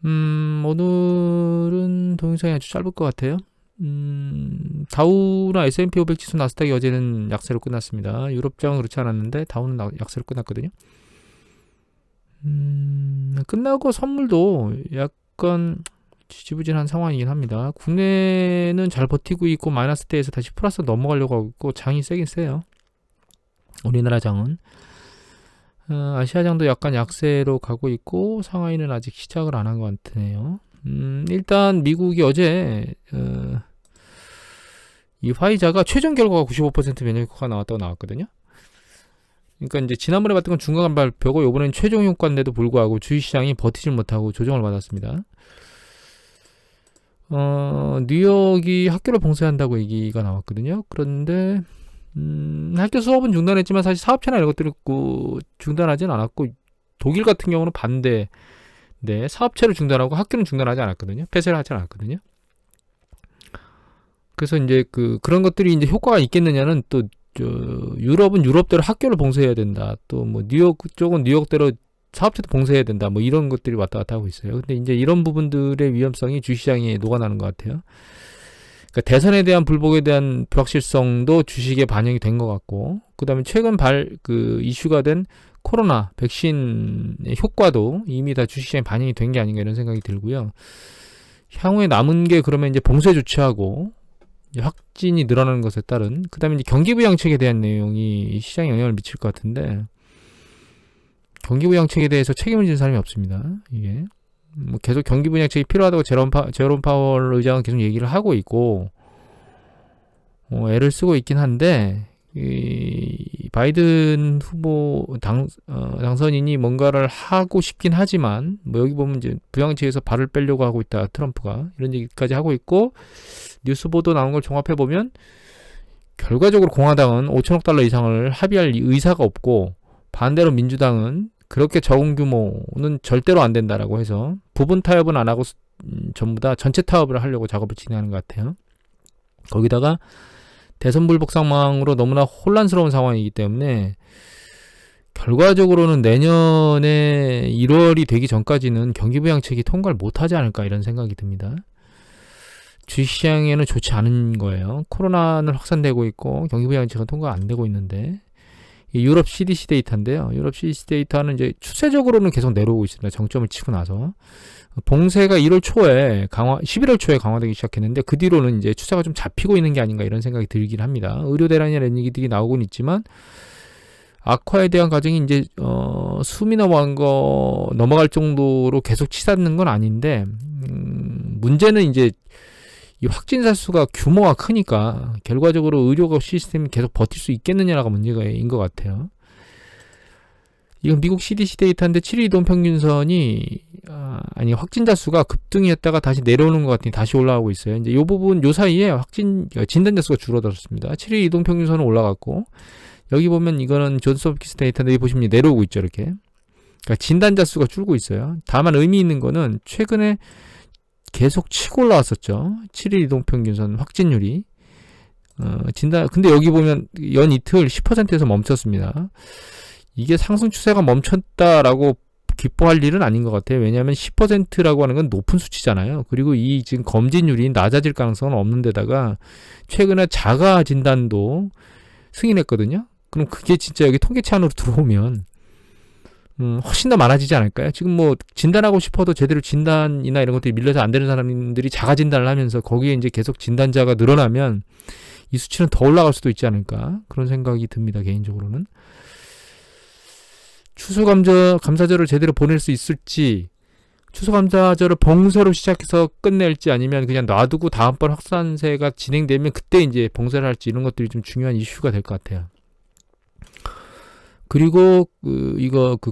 오늘은 동영상이 아주 짧을 것 같아요. 다우나 S&P 500 지수 나스닥이 어제는 약세로 끝났습니다. 유럽장은 그렇지 않았는데 다우는 약세로 끝났거든요. 끝나고 선물도 약간 지지부진한 상황이긴 합니다. 국내는 잘 버티고 있고 마이너스대에서 다시 플러스 넘어가려고 하고 있고 장이 세긴 세요. 우리나라 장은 아시아장도 약간 약세로 가고 있고 상하이는 아직 시작을 안 한 것 같네요. 일단 미국이 어제 이 화이자가 최종 결과가 95% 면역 효과가 나왔다고 나왔거든요. 그러니까 이제 지난번에 봤던 건 중간 발표고 이번엔 최종 효과인데도 불구하고 주식시장이 버티질 못하고 조정을 받았습니다. 뉴욕이 학교를 봉쇄한다고 얘기가 나왔거든요. 그런데 학교 수업은 중단했지만 사실 사업체나 이런 것들은 중단하진 않았고 독일 같은 경우는 반대. 네, 사업체를 중단하고 학교는 중단하지 않았거든요. 폐쇄를 하지 않았거든요. 그래서 이제 그런 것들이 이제 효과가 있겠느냐는 또 유럽은 유럽대로 학교를 봉쇄해야 된다. 또 뭐 뉴욕 쪽은 뉴욕대로 사업체도 봉쇄해야 된다. 뭐 이런 것들이 왔다 갔다 하고 있어요. 근데 이제 이런 부분들의 위험성이 주시장에 녹아나는 것 같아요. 그러니까 대선에 대한 불복에 대한 불확실성도 주식에 반영이 된 것 같고, 그 다음에 최근 이슈가 된 코로나 백신의 효과도 이미 다 주식시장에 반영이 된 게 아닌가 이런 생각이 들고요. 향후에 남은 게 그러면 이제 봉쇄 조치하고 확진이 늘어나는 것에 따른, 그 다음에 이제 경기부양책에 대한 내용이 시장에 영향을 미칠 것 같은데, 경기부양책에 대해서 책임을 지는 사람이 없습니다. 이게 뭐 계속 경기부양책이 필요하다고 제롬 파월 의장은 계속 얘기를 하고 있고 애를 쓰고 있긴 한데, 이 바이든 후보 당선인이 뭔가를 하고 싶긴 하지만 뭐 여기 보면 이제 부양책에서 발을 빼려고 하고 있다 트럼프가 이런 얘기까지 하고 있고, 뉴스 보도 나온 걸 종합해 보면 결과적으로 공화당은 5천억 달러 이상을 합의할 의사가 없고, 반대로 민주당은 그렇게 적은 규모는 절대로 안 된다라고 해서 부분 타협은 안 하고 전부 다 전체 타협을 하려고 작업을 진행하는 것 같아요. 거기다가 대선 불복 상황으로 너무나 혼란스러운 상황이기 때문에 결과적으로는 내년에 1월이 되기 전까지는 경기부양책이 통과를 못하지 않을까 이런 생각이 듭니다. 주식시장에는 좋지 않은 거예요. 코로나는 확산되고 있고 경기부양책은 통과가 안 되고 있는데, 유럽 CDC 데이터인데요. 유럽 CDC 데이터는 이제 추세적으로는 계속 내려오고 있습니다. 정점을 치고 나서. 봉쇄가 11월 초에 강화되기 시작했는데, 그 뒤로는 이제 추세가 좀 잡히고 있는 게 아닌가 이런 생각이 들긴 합니다. 의료 대란이라는 얘기들이 나오곤 있지만, 악화에 대한 과정이 이제, 숨이 넘어갈 정도로 계속 치닫는 건 아닌데, 문제는 이제 이 확진자 수가 규모가 크니까 결과적으로 의료 시스템이 계속 버틸 수 있겠느냐가 문제인 것 같아요. 이건 미국 CDC 데이터인데 7일 이동평균선이 확진자 수가 급등했다가 다시 내려오는 것 같으니 다시 올라가고 있어요. 이제 이 부분 요 사이에 진단자 수가 줄어들었습니다. 7일 이동평균선은 올라갔고, 여기 보면 이거는 존스홉킨스 데이터인데 여기 보시면 내려오고 있죠, 이렇게. 그러니까 진단자 수가 줄고 있어요. 다만 의미 있는 거는 최근에 계속 치고 올라왔었죠. 7일 이동평균선 확진율이. 근데 여기 보면 연 이틀 10%에서 멈췄습니다. 이게 상승 추세가 멈췄다라고 기뻐할 일은 아닌 것 같아요. 왜냐하면 10%라고 하는 건 높은 수치잖아요. 그리고 이 지금 검진율이 낮아질 가능성은 없는 데다가 최근에 자가 진단도 승인했거든요. 그럼 그게 진짜 여기 통계치 안으로 들어오면 훨씬 더 많아지지 않을까요? 지금 뭐 진단하고 싶어도 제대로 진단이나 이런 것들이 밀려서 안 되는 사람들이 자가 진단을 하면서 거기에 이제 계속 진단자가 늘어나면 이 수치는 더 올라갈 수도 있지 않을까, 그런 생각이 듭니다. 개인적으로는 추수감사절을 제대로 보낼 수 있을지, 추수감사절을 봉쇄로 시작해서 끝낼지, 아니면 그냥 놔두고 다음번 확산세가 진행되면 그때 이제 봉쇄를 할지, 이런 것들이 좀 중요한 이슈가 될 것 같아요. 그리고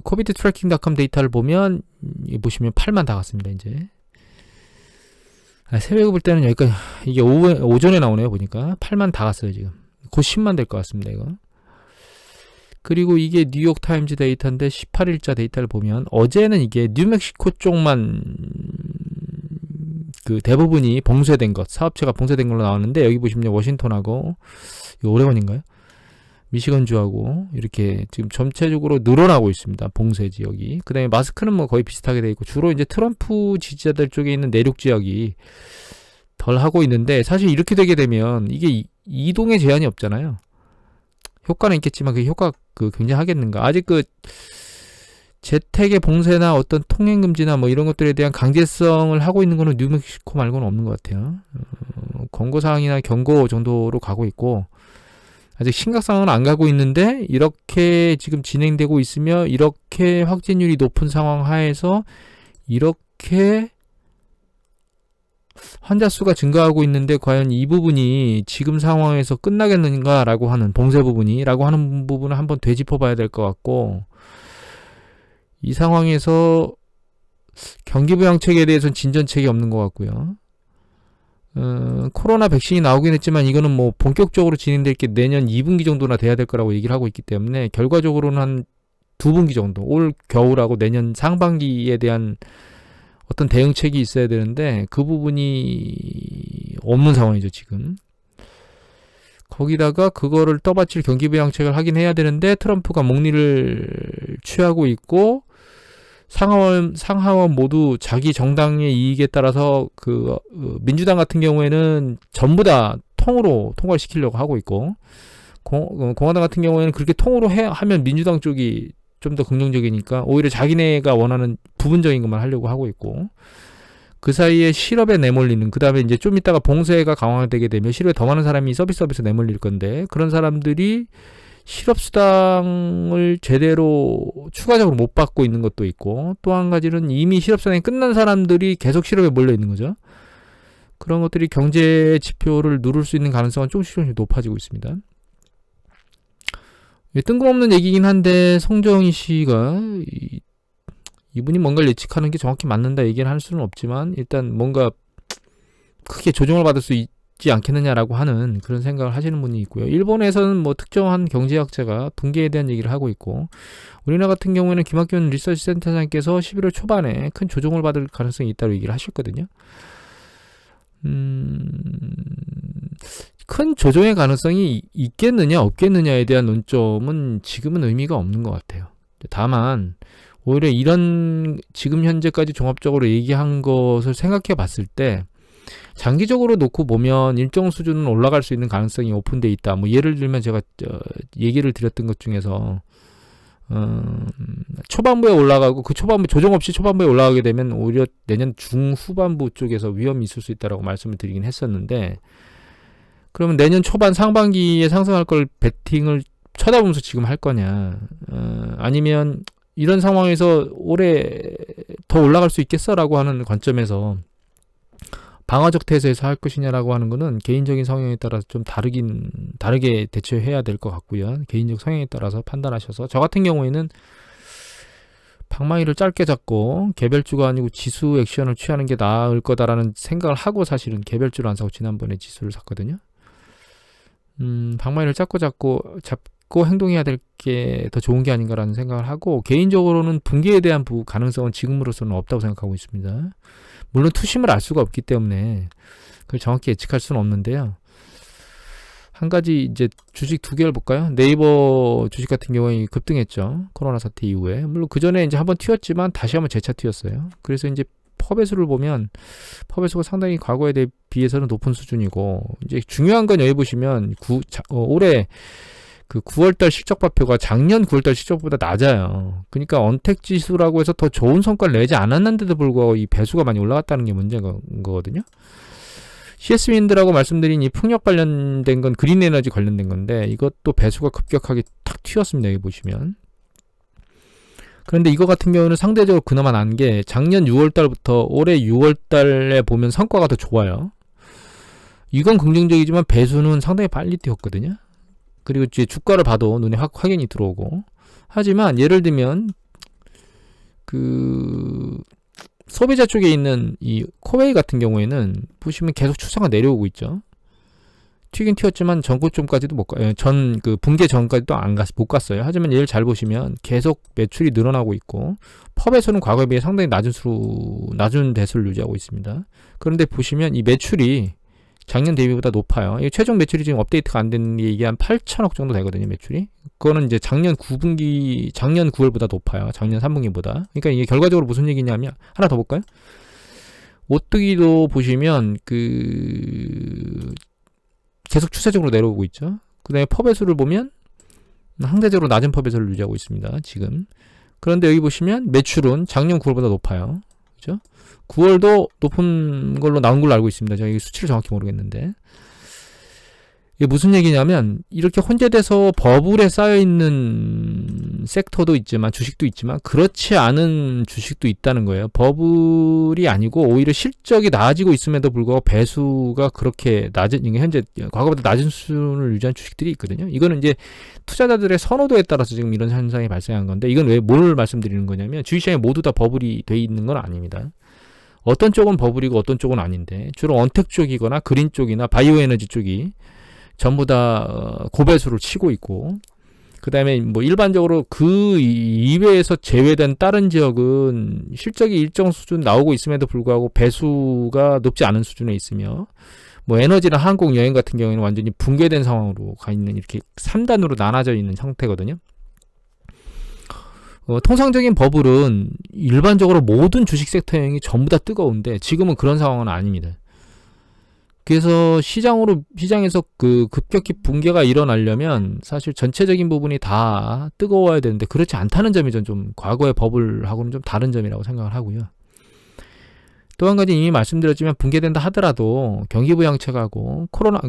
코비드 트래킹닷컴 데이터를 보면 보시면 8만 다 갔습니다. 이제 새벽에 볼 때는 여기까지, 이게 오전에 나오네요. 보니까 8만 다 갔어요. 지금 곧 10만 될 것 같습니다. 이거. 그리고 이게 뉴욕 타임즈 데이터인데 18일자 데이터를 보면 어제는 이게 뉴멕시코 쪽만 대부분이 봉쇄된 것, 사업체가 봉쇄된 걸로 나왔는데, 여기 보시면 워싱턴하고 오레곤인가요? 미시건주하고 이렇게 지금 전체적으로 늘어나고 있습니다. 봉쇄 지역이. 그 다음에 마스크는 뭐 거의 비슷하게 돼 있고, 주로 이제 트럼프 지지자들 쪽에 있는 내륙 지역이 덜 하고 있는데, 사실 이렇게 되게 되면 이게 이동에 제한이 없잖아요. 효과는 있겠지만 그 효과 굉장하겠는가. 아직 재택의 봉쇄나 어떤 통행 금지나 뭐 이런 것들에 대한 강제성을 하고 있는 거는 뉴멕시코 말고는 없는 것 같아요. 권고사항이나 경고 정도로 가고 있고, 아직 심각상은 안 가고 있는데, 이렇게 지금 진행되고 있으며, 이렇게 확진율이 높은 상황 하에서 이렇게 환자 수가 증가하고 있는데, 과연 이 부분이 지금 상황에서 끝나겠는가라고 하는, 봉쇄 부분이라고 하는 부분을 한번 되짚어 봐야 될 것 같고, 이 상황에서 경기부양책에 대해서는 진전책이 없는 것 같고요. 코로나 백신이 나오긴 했지만 이거는 뭐 본격적으로 진행될 게 내년 2분기 정도나 돼야 될 거라고 얘기를 하고 있기 때문에, 결과적으로는 한 2분기 정도, 올 겨울하고 내년 상반기에 대한 어떤 대응책이 있어야 되는데, 그 부분이 없는 상황이죠 지금. 거기다가 그거를 떠받칠 경기부양책을 하긴 해야 되는데, 트럼프가 목리를 취하고 있고, 상하원 모두 자기 정당의 이익에 따라서 민주당 같은 경우에는 전부 다 통으로 통과를 시키려고 하고 있고, 공화당 같은 경우에는 그렇게 통으로 하면 민주당 쪽이 좀 더 긍정적이니까 오히려 자기네가 원하는 부분적인 것만 하려고 하고 있고, 그 사이에 실업에 내몰리는, 그 다음에 이제 좀 있다가 봉쇄가 강화되게 되면 실업에 더 많은 사람이 서비스업에서 내몰릴 건데, 그런 사람들이 실업수당을 제대로 추가적으로 못 받고 있는 것도 있고, 또 한 가지는 이미 실업수당이 끝난 사람들이 계속 실업에 몰려 있는 거죠. 그런 것들이 경제 지표를 누를 수 있는 가능성은 조금씩 높아지고 있습니다. 뜬금없는 얘기긴 한데, 송정희 씨가 이분이 뭔가를 예측하는 게 정확히 맞는다 얘기를 할 수는 없지만, 일단 뭔가 크게 조정을 받을 수 있지 않겠느냐라고 하는 그런 생각을 하시는 분이 있고요. 일본에서는 뭐 특정한 경제학자가 붕괴에 대한 얘기를 하고 있고, 우리나라 같은 경우에는 김학균 리서치 센터장께서 11월 초반에 큰 조정을 받을 가능성이 있다고 얘기를 하셨거든요. 큰 조정의 가능성이 있겠느냐 없겠느냐에 대한 논점은 지금은 의미가 없는 것 같아요. 다만 오히려 이런 지금 현재까지 종합적으로 얘기한 것을 생각해 봤을 때, 장기적으로 놓고 보면 일정 수준은 올라갈 수 있는 가능성이 오픈되어 있다. 뭐 예를 들면 제가 얘기를 드렸던 것 중에서 초반부에 올라가고, 그 초반부 조정 없이 초반부에 올라가게 되면 오히려 내년 중후반부 쪽에서 위험이 있을 수 있다라고 말씀을 드리긴 했었는데, 그러면 내년 초반 상반기에 상승할 걸 베팅을 쳐다보면서 지금 할 거냐, 아니면 이런 상황에서 올해 더 올라갈 수 있겠어라고 하는 관점에서 방어적 태세에서 할 것이냐라고 하는 거는 개인적인 성향에 따라서 좀 다르게 대처해야 될 것 같고요. 개인적 성향에 따라서 판단하셔서, 저 같은 경우에는 방망이를 짧게 잡고 개별주가 아니고 지수 액션을 취하는 게 나을 거다라는 생각을 하고 사실은 개별주를 안 사고 지난번에 지수를 샀거든요. 방망이를 잡고 행동해야 될 게 더 좋은 게 아닌가라는 생각을 하고, 개인적으로는 붕괴에 대한 가능성은 지금으로서는 없다고 생각하고 있습니다. 물론 투심을 알 수가 없기 때문에 그걸 정확히 예측할 수는 없는데요. 한 가지 이제 주식 두 개를 볼까요? 네이버 주식 같은 경우에 급등했죠. 코로나 사태 이후에. 물론 그 전에 이제 한번 튀었지만 다시 한번 재차 튀었어요. 그래서 이제 퍼배수를 보면 퍼배수가 상당히 과거에 비해서는 높은 수준이고, 이제 중요한 건 여기 보시면 올해 그 9월달 실적 발표가 작년 9월달 실적보다 낮아요. 그러니까 언택 지수라고 해서 더 좋은 성과를 내지 않았는데도 불구하고 이 배수가 많이 올라갔다는 게 문제인 거거든요. CS윈드라고 말씀드린 이 풍력 관련된 건 그린 에너지 관련된 건데, 이것도 배수가 급격하게 탁 튀었습니다. 여기 보시면. 그런데 이거 같은 경우는 상대적으로 그나마 난 게, 작년 6월달부터 올해 6월달에 보면 성과가 더 좋아요. 이건 긍정적이지만 배수는 상당히 빨리 뛰었거든요. 그리고 이제 주가를 봐도 눈에 확연히 들어오고. 하지만 예를 들면 그 소비자 쪽에 있는 이 코웨이 같은 경우에는 보시면 계속 추세가 내려오고 있죠. 튀긴 튀었지만 전고점까지도 그 붕괴 전까지도 못 갔어요. 하지만 얘를 잘 보시면 계속 매출이 늘어나고 있고, 펍에서는 과거에 비해 상당히 낮은 대수를 유지하고 있습니다. 그런데 보시면 이 매출이 작년 대비보다 높아요. 이 최종 매출이 지금 업데이트가 안 된 게 이게 한 8천억 정도 되거든요, 매출이. 그거는 이제 작년 9월보다 높아요. 작년 3분기보다. 그러니까 이게 결과적으로 무슨 얘기냐면, 하나 더 볼까요? 오뚜기도 보시면, 계속 추세적으로 내려오고 있죠. 그 다음에 퍼배수를 보면, 상대적으로 낮은 퍼배수를 유지하고 있습니다, 지금. 그런데 여기 보시면, 매출은 작년 9월보다 높아요. 그죠? 9월도 높은 걸로 나온 걸로 알고 있습니다. 제가 수치를 정확히 모르겠는데. 이게 무슨 얘기냐면 이렇게 혼재돼서 버블에 쌓여있는 섹터도 있지만 주식도 있지만 그렇지 않은 주식도 있다는 거예요. 버블이 아니고 오히려 실적이 나아지고 있음에도 불구하고 배수가 그렇게 낮은, 현재 과거보다 낮은 수준을 유지한 주식들이 있거든요. 이거는 이제 투자자들의 선호도에 따라서 지금 이런 현상이 발생한 건데, 이건 왜 뭘 말씀드리는 거냐면 주식시장에 모두 다 버블이 돼 있는 건 아닙니다. 어떤 쪽은 버블이고 어떤 쪽은 아닌데, 주로 언택 쪽이거나 그린 쪽이나 바이오 에너지 쪽이 전부 다 고배수를 치고 있고, 그 다음에 뭐 일반적으로 그 이외에서 제외된 다른 지역은 실적이 일정 수준 나오고 있음에도 불구하고 배수가 높지 않은 수준에 있으며, 뭐 에너지나 항공, 여행 같은 경우에는 완전히 붕괴된 상황으로 가 있는, 이렇게 3단으로 나눠져 있는 상태거든요. 통상적인 버블은 일반적으로 모든 주식 섹터형이 전부 다 뜨거운데 지금은 그런 상황은 아닙니다. 그래서 시장에서 급격히 붕괴가 일어나려면 사실 전체적인 부분이 다 뜨거워야 되는데 그렇지 않다는 점이 좀 과거의 버블하고는 좀 다른 점이라고 생각을 하고요. 또 한 가지 이미 말씀드렸지만 붕괴된다 하더라도 경기부양책하고 코로나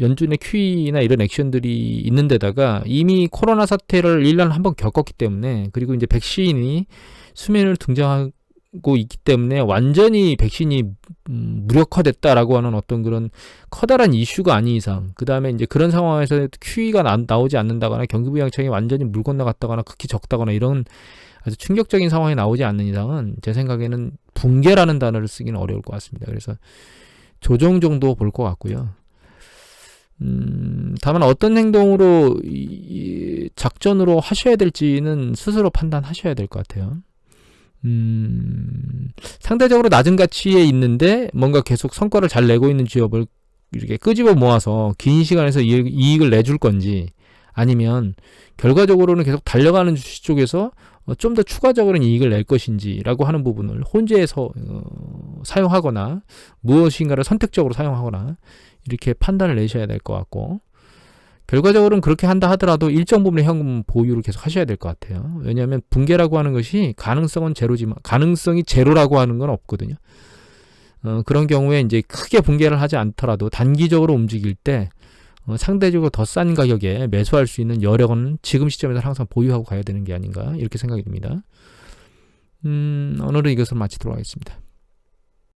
연준의 QE나 이런 액션들이 있는 데다가 이미 코로나 사태를 1년 한번 겪었기 때문에, 그리고 이제 백신이 수면을 등장하고 있기 때문에 완전히 백신이 무력화됐다라고 하는 어떤 그런 커다란 이슈가 아닌 이상, 그 다음에 이제 그런 상황에서 QE가 나오지 않는다거나 경기부양책이 완전히 물 건너갔다거나 극히 적다거나 이런 아주 충격적인 상황이 나오지 않는 이상은 제 생각에는 붕괴라는 단어를 쓰기는 어려울 것 같습니다. 그래서 조정 정도 볼 것 같고요. 다만 어떤 행동으로 작전으로 하셔야 될지는 스스로 판단하셔야 될 것 같아요. 상대적으로 낮은 가치에 있는데 뭔가 계속 성과를 잘 내고 있는 기업을 이렇게 끄집어 모아서 긴 시간에서 이익을 내줄 건지, 아니면 결과적으로는 계속 달려가는 주식 쪽에서 좀 더 추가적으로는 이익을 낼 것인지라고 하는 부분을 혼재해서 사용하거나 무엇인가를 선택적으로 사용하거나 이렇게 판단을 내셔야 될 것 같고, 결과적으로는 그렇게 한다 하더라도 일정 부분의 현금 보유를 계속 하셔야 될 것 같아요. 왜냐하면 붕괴라고 하는 것이 가능성은 제로지만 가능성이 제로라고 하는 건 없거든요. 그런 경우에 이제 크게 붕괴를 하지 않더라도 단기적으로 움직일 때 상대적으로 더 싼 가격에 매수할 수 있는 여력은 지금 시점에서 항상 보유하고 가야 되는 게 아닌가, 이렇게 생각이 듭니다. 오늘은 이것을 마치도록 하겠습니다.